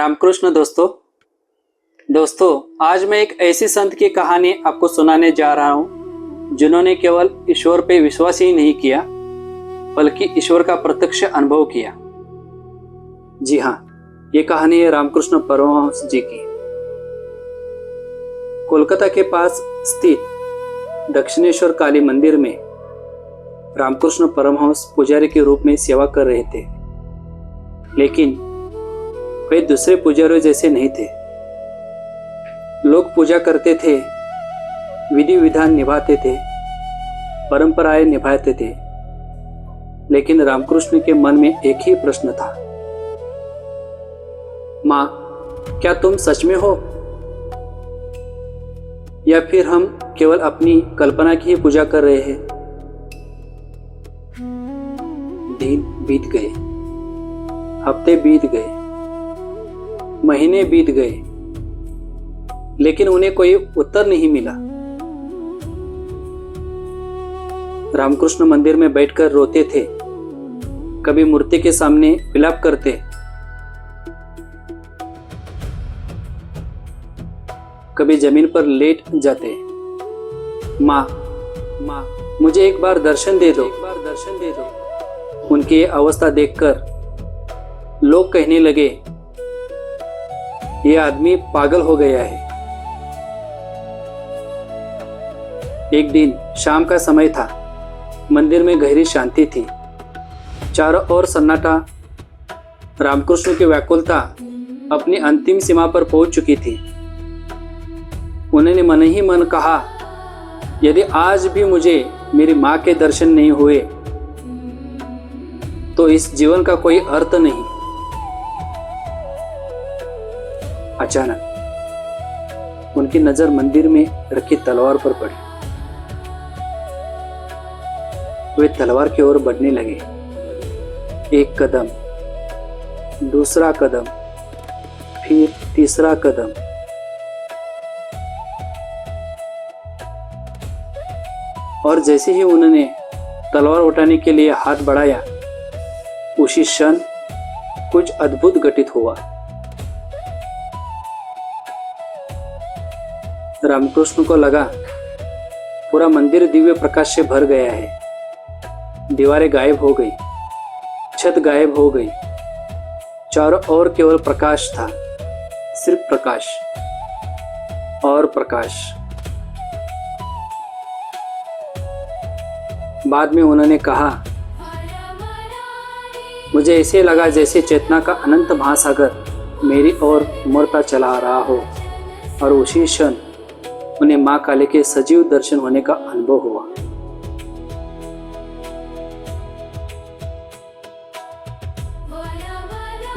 रामकृष्ण दोस्तों आज मैं एक ऐसी संत की कहानी आपको सुनाने जा रहा हूं जिन्होंने केवल ईश्वर पे विश्वास ही नहीं किया बल्कि ईश्वर का प्रत्यक्ष अनुभव किया। जी हाँ, ये कहानी है रामकृष्ण परमहंस जी की। कोलकाता के पास स्थित दक्षिणेश्वर काली मंदिर में रामकृष्ण परमहंस पुजारी के रूप में सेवा कर रहे थे, लेकिन वे दूसरे पुजारियों जैसे नहीं थे। लोग पूजा करते थे, विधि विधान निभाते थे, परंपराएं निभाते थे, लेकिन रामकृष्ण के मन में एक ही प्रश्न था, माँ क्या तुम सच में हो या फिर हम केवल अपनी कल्पना की ही पूजा कर रहे हैं। दिन बीत गए, हफ्ते बीत गए, महीने बीत गए, लेकिन उन्हें कोई उत्तर नहीं मिला। रामकृष्ण मंदिर में बैठकर रोते थे, कभी मूर्ति के सामने विलाप करते, कभी जमीन पर लेट जाते। माँ मुझे एक बार दर्शन दे दो। उनकी ये अवस्था देखकर लोग कहने लगे, ये आदमी पागल हो गया है। एक दिन शाम का समय था, मंदिर में गहरी शांति थी, चारों ओर सन्नाटा। रामकृष्ण की व्याकुलता अपनी अंतिम सीमा पर पहुंच चुकी थी। उन्होंने मन ही मन कहा, यदि आज भी मुझे मेरी मां के दर्शन नहीं हुए तो इस जीवन का कोई अर्थ नहीं। अचानक उनकी नजर मंदिर में रखी तलवार पर पड़ी। वे तलवार की ओर बढ़ने लगे। एक कदम, दूसरा कदम, फिर तीसरा कदम। और जैसे ही उन्होंने तलवार उठाने के लिए हाथ बढ़ाया, उसी क्षण कुछ अद्भुत घटित हुआ। रामकृष्ण को लगा पूरा मंदिर दिव्य प्रकाश से भर गया है। दीवारें गायब हो गई, छत गायब हो गई, चारों ओर केवल प्रकाश था, सिर्फ प्रकाश और प्रकाश। बाद में उन्होंने कहा, मुझे ऐसे लगा जैसे चेतना का अनंत महासागर मेरी ओर उमड़ता चला आ रहा हो, और उसी क्षण उन्हें मां काली के सजीव दर्शन होने का अनुभव हुआ।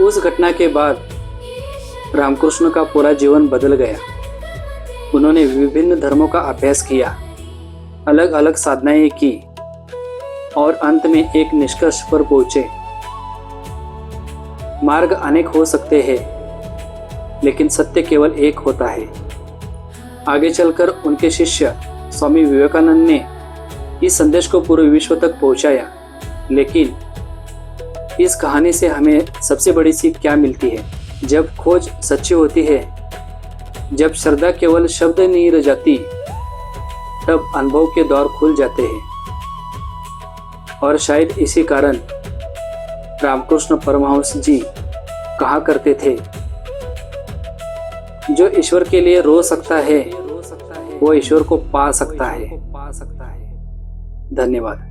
उस घटना के बाद रामकृष्ण का पूरा जीवन बदल गया। उन्होंने विभिन्न धर्मों का अभ्यास किया, अलग अलग साधनाएं की और अंत में एक निष्कर्ष पर पहुंचे। मार्ग अनेक हो सकते हैं, लेकिन सत्य केवल एक होता है। आगे चलकर उनके शिष्य स्वामी विवेकानंद ने इस संदेश को पूरे विश्व तक पहुंचाया। लेकिन इस कहानी से हमें सबसे बड़ी सीख क्या मिलती है? जब खोज सच्ची होती है, जब श्रद्धा केवल शब्द नहीं रह जाती, तब अनुभव के द्वार खुल जाते हैं। और शायद इसी कारण रामकृष्ण परमहंस जी कहा करते थे, जो ईश्वर के लिए रो सकता है वो ईश्वर को पा सकता है। धन्यवाद।